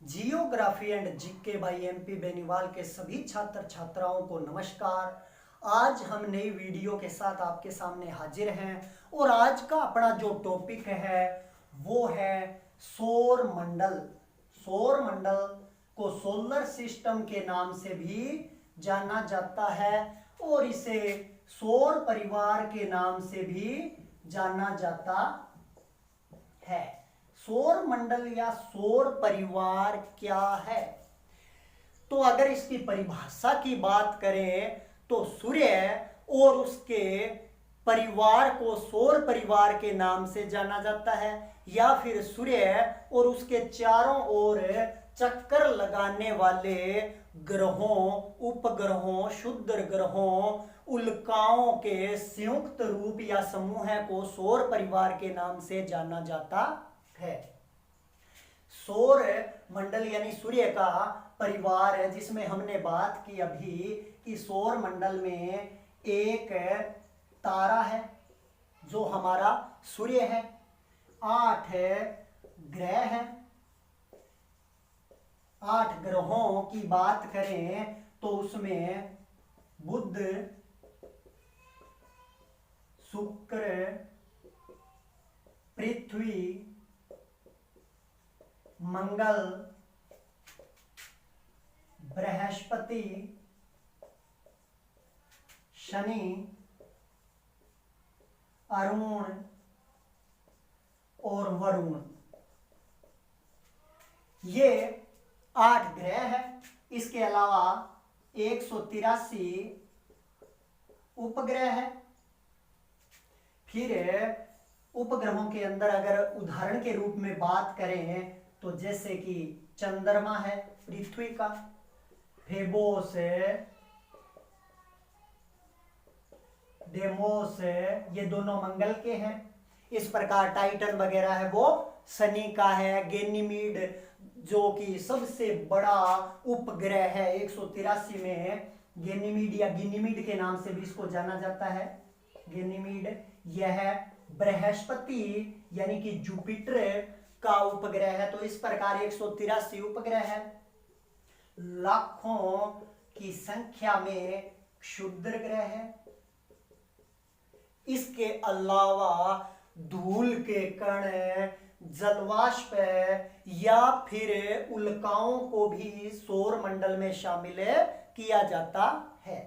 Geography and GK by MP Beniwal के सभी छात्र छात्राओं को नमस्कार। आज हम नई वीडियो के साथ आपके सामने हाजिर हैं और आज का अपना जो टॉपिक है वो है सौर मंडल। सौर मंडल को सोलर सिस्टम के नाम से भी जाना जाता है और इसे सौर परिवार के नाम से भी जाना जाता है। सौर मंडल या सौर परिवार क्या है? तो अगर इसकी परिभाषा की बात करें तो सूर्य और उसके परिवार को सौर परिवार के नाम से जाना जाता है, या फिर सूर्य और उसके चारों ओर चक्कर लगाने वाले ग्रहों, उपग्रहों, क्षुद्र ग्रहों, उल्काओं के संयुक्त रूप या समूह को सौर परिवार के नाम से जाना जाता है। सौर मंडल यानी सूर्य का परिवार है, जिसमें हमने बात की अभी कि सौर मंडल में एक तारा है जो हमारा सूर्य है, 8 ग्रह हैं। 8 ग्रहों की बात करें तो उसमें बुध, शुक्र, पृथ्वी, मंगल, बृहस्पति, शनि, अरुण और वरुण, ये 8 ग्रह है। इसके अलावा 183 उपग्रह है। फिर उपग्रहों के अंदर अगर उदाहरण के रूप में बात करें तो जैसे कि चंद्रमा है पृथ्वी का, फेबोस, डेमोस, ये दोनों मंगल के हैं। इस प्रकार टाइटन वगैरह है वो शनि का है। गैनीमीड जो कि सबसे बड़ा उपग्रह है 183 में, गैनीमीड या गिनीमीड के नाम से भी इसको जाना जाता है। गैनीमीड यह बृहस्पति यानी कि जुपिटर का उपग्रह है। तो इस प्रकार 183 उपग्रह है। लाखों की संख्या में क्षुद्र ग्रह है। इसके अलावा धूल के कण, जलवाष्प या फिर उल्काओं को भी सौर मंडल में शामिल किया जाता है।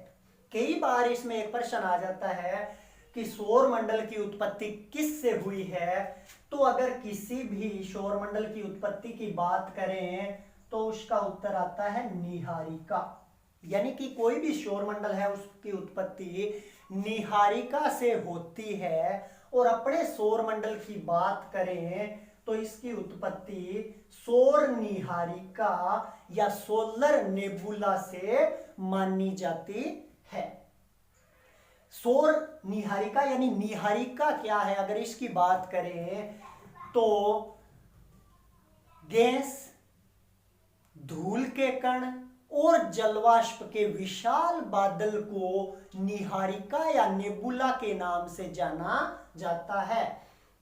कई बार इसमें एक प्रश्न आ जाता है कि सौर मंडल की उत्पत्ति किससे हुई है? तो अगर किसी भी सौर मंडल की उत्पत्ति की बात करें तो उसका उत्तर आता है नीहारिका। यानी कि कोई भी सौर मंडल है उसकी उत्पत्ति नीहारिका से होती है। और अपने सौर मंडल की बात करें तो इसकी उत्पत्ति सौर नीहारिका या सोलर नेबुला से मानी जाती है। सौर नीहारिका यानी नीहारिका क्या है? अगर इसकी बात करें तो गैस, धूल के कण और जलवाष्प के विशाल बादल को नीहारिका या नेबुला के नाम से जाना जाता है।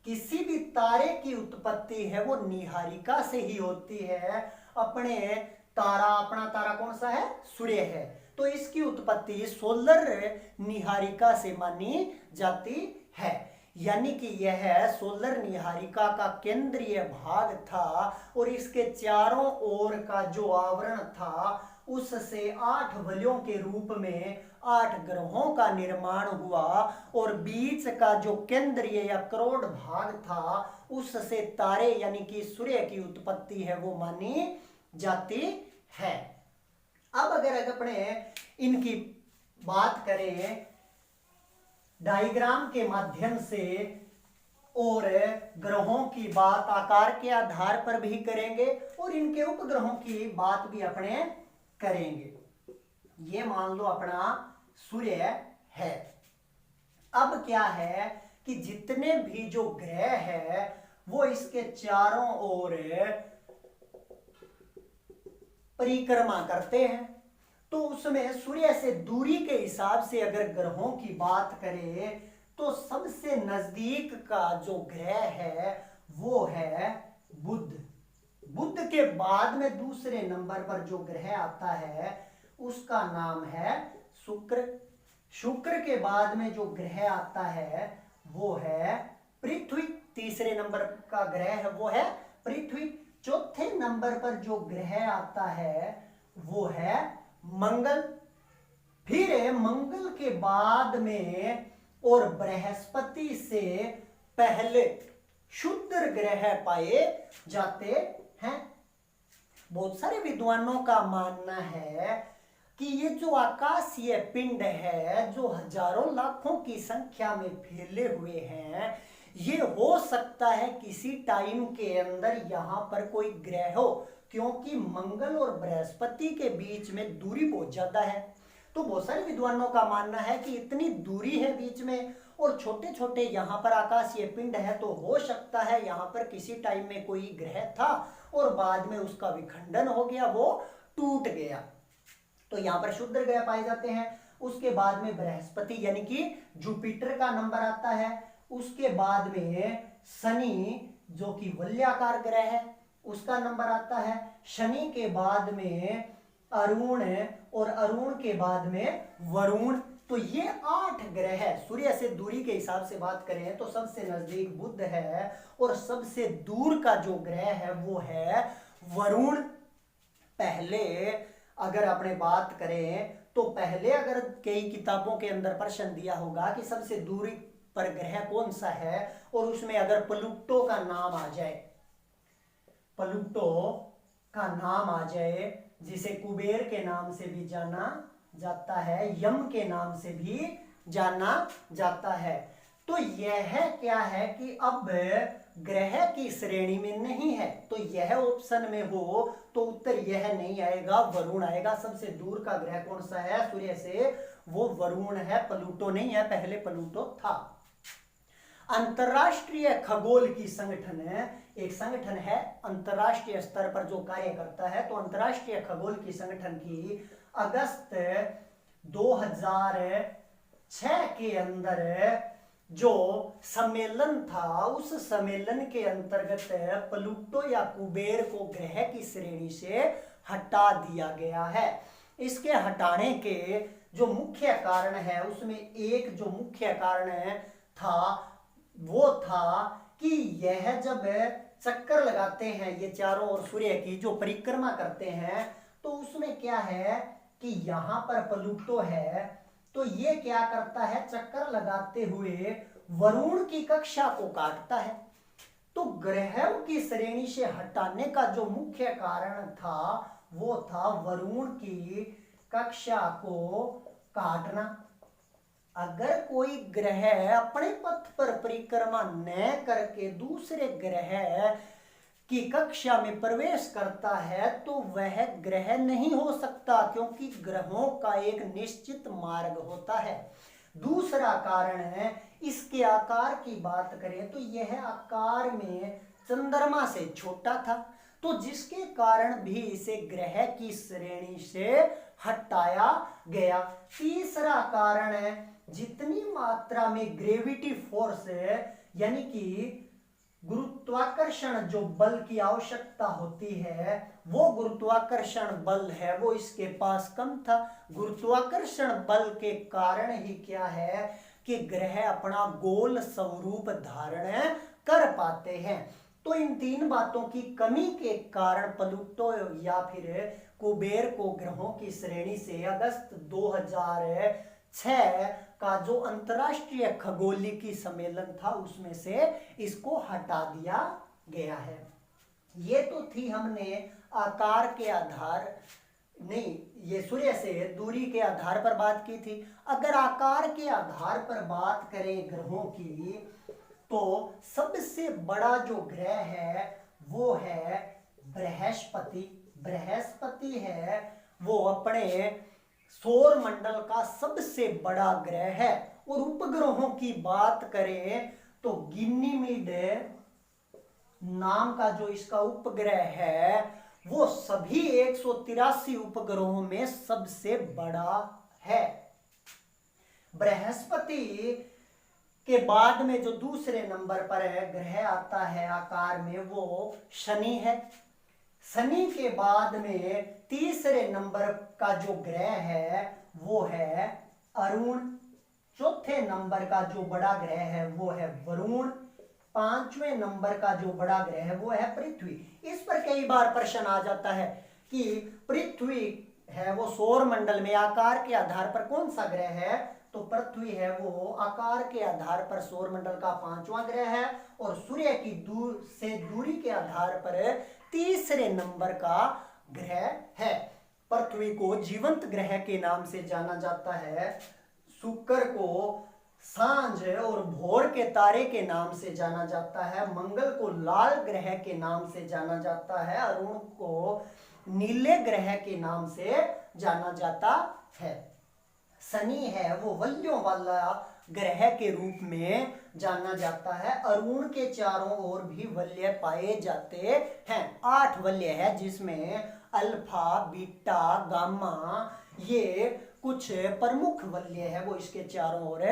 किसी भी तारे की उत्पत्ति है वो नीहारिका से ही होती है। अपना तारा कौन सा है? सूर्य है। तो इसकी उत्पत्ति सोलर नीहारिका से मानी जाती है। यानी कि यह सोलर नीहारिका का केंद्रीय भाग था और इसके चारों ओर का जो आवरण था उससे 8 वलयों के रूप में 8 ग्रहों का निर्माण हुआ और बीच का जो केंद्रीय या करोड़ भाग था उससे तारे यानी कि सूर्य की उत्पत्ति है वो मानी जाती है। अब अगर अपने इनकी बात करें डायग्राम के माध्यम से और ग्रहों की बात आकार के आधार पर भी करेंगे और इनके उपग्रहों की बात भी अपने करेंगे। ये मान लो अपना सूर्य है। अब क्या है कि जितने भी जो ग्रह है वो इसके चारों ओर परिक्रमा करते हैं। तो उसमें सूर्य से दूरी के हिसाब से अगर ग्रहों की बात करें तो सबसे नजदीक का जो ग्रह है वो है बुध। बुध के बाद में दूसरे नंबर पर जो ग्रह आता है उसका नाम है शुक्र। शुक्र के बाद में जो ग्रह आता है वो है पृथ्वी। तीसरे नंबर का ग्रह है वो है पृथ्वी। चौथे नंबर पर जो ग्रह आता है वो है मंगल। फिर मंगल के बाद में और बृहस्पति से पहले शुद्ध ग्रह पाए जाते हैं। बहुत सारे विद्वानों का मानना है कि ये जो आकाशीय पिंड है जो हजारों लाखों की संख्या में फैले हुए हैं, ये हो सकता है किसी टाइम के अंदर यहाँ पर कोई ग्रह हो, क्योंकि मंगल और बृहस्पति के बीच में दूरी बहुत ज्यादा है। तो बहुत सारे विद्वानों का मानना है कि इतनी दूरी है बीच में और छोटे छोटे यहाँ पर आकाशीय पिंड है, तो हो सकता है यहाँ पर किसी टाइम में कोई ग्रह था और बाद में उसका विखंडन हो गया, वो टूट गया। तो यहाँ पर शुद्ध ग्रह पाए जाते हैं। उसके बाद में बृहस्पति यानी कि जुपिटर का नंबर आता है। उसके बाद में शनि जो कि वलयाकार ग्रह है उसका नंबर आता है। शनि के बाद में अरुण और अरुण के बाद में वरुण। तो ये 8 ग्रह है। सूर्य से दूरी के हिसाब से बात करें तो सबसे नजदीक बुध है और सबसे दूर का जो ग्रह है वो है वरुण। पहले अगर अपने बात करें तो पहले अगर कई किताबों के अंदर प्रश्न दिया होगा कि सबसे दूरी पर ग्रह कौन सा है और उसमें अगर प्लूटो का नाम आ जाए, प्लूटो का नाम आ जाए, जिसे कुबेर के नाम से भी जाना जाता है, यम के नाम से भी जाना जाता है, तो यह क्या है कि अब ग्रह की श्रेणी में नहीं है। तो यह ऑप्शन में हो तो उत्तर यह नहीं आएगा, वरुण आएगा। सबसे दूर का ग्रह कौन सा है सूर्य से, वो वरुण है, प्लूटो नहीं है। पहले प्लूटो था। अंतरराष्ट्रीय खगोल की संगठन है, एक संगठन है अंतरराष्ट्रीय स्तर पर जो कार्य करता है। तो अंतरराष्ट्रीय खगोल की संगठन की अगस्त 2006 के अंदर जो सम्मेलन था, उस सम्मेलन के अंतर्गत प्लूटो या कुबेर को ग्रह की श्रेणी से हटा दिया गया है। इसके हटाने के जो मुख्य कारण है उसमें एक जो मुख्य कारण था वो था कि यह जब चक्कर लगाते हैं, ये चारों ओर सूर्य की जो परिक्रमा करते हैं, तो उसमें क्या है कि यहाँ पर प्लूटो है, तो ये क्या करता है, चक्कर लगाते हुए वरुण की कक्षा को काटता है। तो ग्रहों की श्रेणी से हटाने का जो मुख्य कारण था वो था वरुण की कक्षा को काटना। अगर कोई ग्रह अपने पथ पर परिक्रमा न करके दूसरे ग्रह की कक्षा में प्रवेश करता है तो वह ग्रह नहीं हो सकता, क्योंकि ग्रहों का एक निश्चित मार्ग होता है। दूसरा कारण है इसके आकार की बात करें तो यह आकार में चंद्रमा से छोटा था, तो जिसके कारण भी इसे ग्रह की श्रेणी से हटाया गया। तीसरा कारण है जितनी मात्रा में ग्रेविटी फोर्स है, यानी कि गुरुत्वाकर्षण जो बल की आवश्यकता होती है, वो गुरुत्वाकर्षण बल है वो इसके पास कम था। गुरुत्वाकर्षण बल के कारण ही क्या है कि ग्रह अपना गोल स्वरूप धारण कर पाते हैं। तो इन तीन बातों की कमी के कारण प्लूटो या फिर कुबेर को ग्रहों की श्रेणी से अगस्त 2006 का जो अंतरराष्ट्रीय खगोलिकी सम्मेलन था उसमें से इसको हटा दिया गया है। ये तो थी हमने आकार के आधार नहीं, ये सूर्य से दूरी के आधार पर बात की थी। अगर आकार के आधार पर बात करें ग्रहों की, तो सबसे बड़ा जो ग्रह है वो है बृहस्पति। बृहस्पति है वो अपने सौर मंडल का सबसे बड़ा ग्रह है। और उपग्रहों की बात करें तो गैनीमेड नाम का जो इसका उपग्रह है वो सभी 183 उपग्रहों में सबसे बड़ा है। बृहस्पति के बाद में जो दूसरे नंबर पर है ग्रह आता है आकार में वो शनि है। शनि के बाद में तीसरे नंबर का जो ग्रह है वो है अरुण, चौथे नंबर का जो बड़ा ग्रह है वो है वरुण, पांचवें नंबर का जो बड़ा ग्रह है वो है पृथ्वी। इस पर कई बार प्रश्न आ जाता है कि पृथ्वी है वो सौर मंडल में आकार के आधार पर कौन सा ग्रह है, तो पृथ्वी है वो आकार के आधार पर सौर मंडल का पांचवा ग्रह है और सूर्य की दूरी के आधार पर तीसरे नंबर का ग्रह है। पृथ्वी को जीवंत ग्रह के नाम से जाना जाता है, शुक्र को सांझ और भोर के तारे के नाम से जाना जाता है, मंगल को लाल ग्रह के नाम से जाना जाता है, अरुण को नीले ग्रह के नाम से जाना जाता है। शनि है वो वल्यों वाला ग्रह के रूप में जाना जाता है। अरुण के चारों ओर भी वलय पाए जाते हैं। 8 वलय है जिसमें अल्फा, बीटा, गामा ये कुछ प्रमुख वलय है वो इसके चारों ओर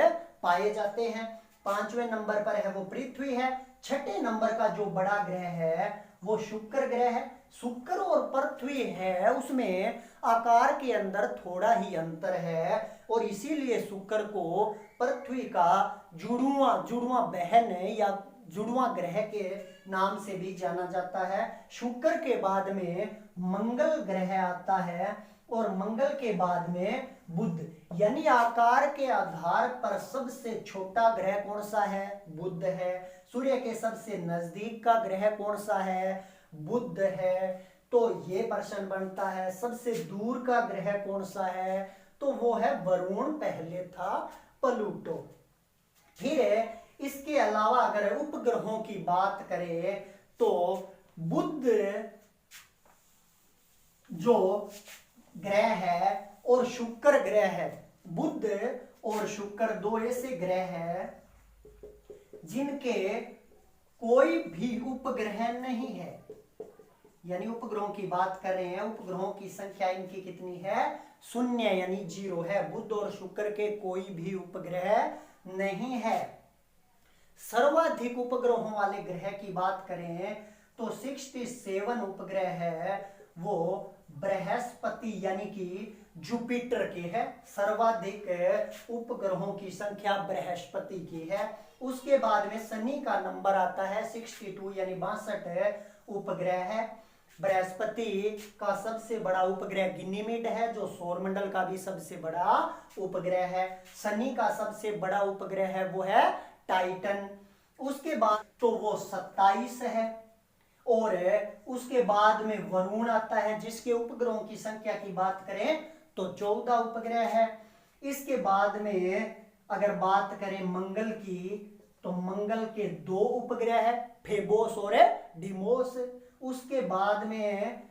पाए जाते हैं। 5वें नंबर पर है वो पृथ्वी है। 6ठे नंबर का जो बड़ा ग्रह है वो शुक्र ग्रह है। शुक्र और पृथ्वी है उसमें आकार के अंदर थोड़ा ही अंतर है और इसीलिए शुक्र को पृथ्वी का जुड़वा बहन या जुड़वा ग्रह के नाम से भी जाना जाता है। शुक्र के बाद में मंगल ग्रह आता है और मंगल के बाद में बुध, यानी आकार के आधार पर सबसे छोटा ग्रह कौन सा है, बुध है। सूर्य के सबसे नजदीक का ग्रह कौन सा है, बुध है। तो ये प्रश्न बनता है सबसे दूर का ग्रह कौन सा है, तो वो है वरुण, पहले था प्लूटो। फिर इसके अलावा अगर उपग्रहों की बात करें तो बुध जो ग्रह है और शुक्र ग्रह है, बुध और शुक्र दो ऐसे ग्रह हैं जिनके कोई भी उपग्रह नहीं है, यानी उपग्रहों की बात कर रहे हैं, उपग्रहों की संख्या इनकी कितनी है, 0 यानी 0 है। बुध और शुक्र के कोई भी उपग्रह नहीं है। सर्वाधिक उपग्रहों वाले ग्रह की बात करें तो 67 उपग्रह है वो बृहस्पति यानी कि जुपिटर के है। सर्वाधिक उपग्रहों की संख्या बृहस्पति की है। उसके बाद में शनि का नंबर आता है 62 यानी 62 उपग्रह है। बृहस्पति का सबसे बड़ा उपग्रह गनीमेड है जो सौरमंडल का भी सबसे बड़ा उपग्रह है। शनि का सबसे बड़ा उपग्रह है वो है टाइटन। उसके बाद तो वो 27 है और उसके बाद में वरुण आता है जिसके उपग्रहों की संख्या की बात करें तो 14 उपग्रह है। इसके बाद में अगर बात करें मंगल की तो मंगल के 2 उपग्रह है, फेबोस और डिमोस। उसके बाद में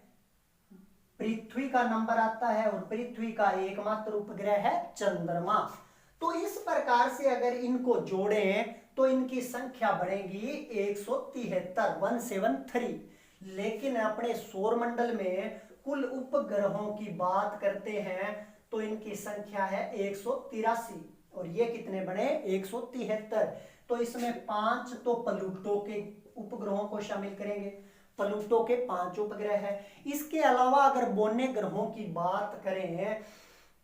पृथ्वी का नंबर आता है और पृथ्वी का एकमात्र उपग्रह है चंद्रमा। तो इस प्रकार से अगर इनको जोड़ें तो इनकी संख्या बढ़ेगी 173 लेकिन अपने सौरमंडल में कुल उपग्रहों की बात करते हैं तो इनकी संख्या है 183 और ये कितने बने 173। तो इसमें 5 तो प्लूटो के उपग्रहों को शामिल करेंगे, प्लूटो के 5 उपग्रह है। इसके अलावा अगर बोने ग्रहों की बात करें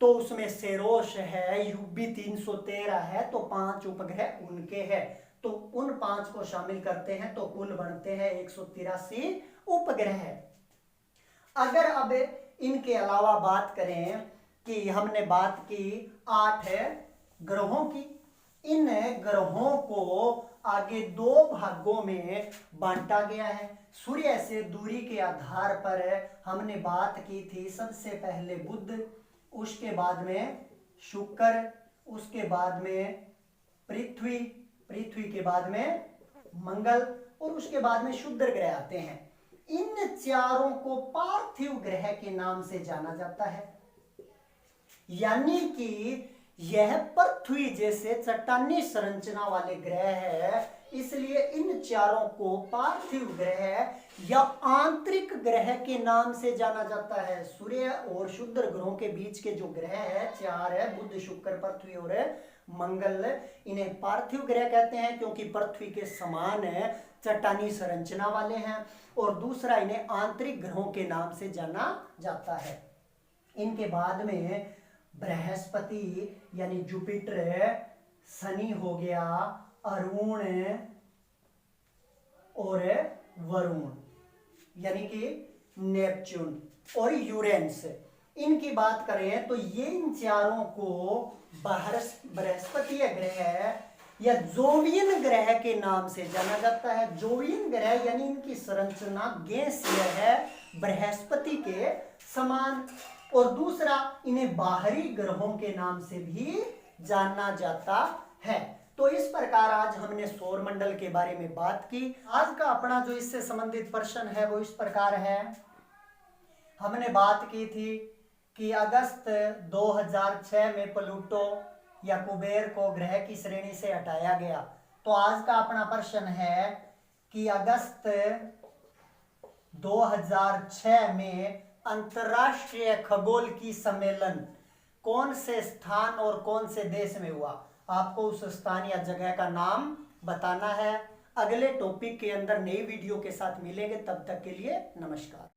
तो उसमें सेरोस है, यूबी 313 है, तो 5 उपग्रह उनके हैं। तो उन 5 को शामिल करते हैं तो कुल बनते हैं 183 उपग्रह। अगर अब इनके अलावा बात करें कि हमने बात की 8 ग्रहों की, इन ग्रहों को आगे 2 भागों में बांटा गया है। सूर्य से दूरी के आधार पर हमने बात की थी सबसे पहले बुध, उसके बाद में शुक्र, उसके बाद में पृथ्वी, पृथ्वी के बाद में मंगल और उसके बाद में शुक्र ग्रह आते हैं। इन चारों को पार्थिव ग्रह के नाम से जाना जाता है, यानी कि यह पृथ्वी जैसे चट्टानी संरचना वाले ग्रह है, इसलिए इन चारों को पार्थिव ग्रह या आंतरिक ग्रह के नाम से जाना जाता है। सूर्य और शुक्र ग्रहों के बीच के जो ग्रह है 4 है, बुध, शुक्र, पृथ्वी और मंगल। इन्हें पार्थिव ग्रह कहते हैं क्योंकि पृथ्वी के समान है, चट्टानी संरचना वाले हैं। और दूसरा, इन्हें आंतरिक ग्रहों के नाम से जाना जाता है। इनके बाद में बृहस्पति यानी जुपिटर, शनि हो गया, अरुण और वरुण यानी कि नेपच्यून और यूरेनस। इनकी बात करें तो ये इन चारों को बृहस्पति ग्रह या जोवियन ग्रह के नाम से जाना जाता है। जोवियन ग्रह यानी इनकी संरचना गैसीय है, बृहस्पति के समान। और दूसरा, इन्हें बाहरी ग्रहों के नाम से भी जाना जाता है। तो इस प्रकार आज हमने सौर मंडल के बारे में बात की। आज का अपना जो इससे संबंधित प्रश्न है वो इस प्रकार है। हमने बात की थी कि अगस्त 2006 में प्लूटो या कुबेर को ग्रह की श्रेणी से हटाया गया। तो आज का अपना प्रश्न है कि अगस्त 2006 में अंतरराष्ट्रीय खगोल की सम्मेलन कौन से स्थान और कौन से देश में हुआ? आपको उस स्थान या जगह का नाम बताना है। अगले टॉपिक के अंदर नई वीडियो के साथ मिलेंगे, तब तक के लिए नमस्कार।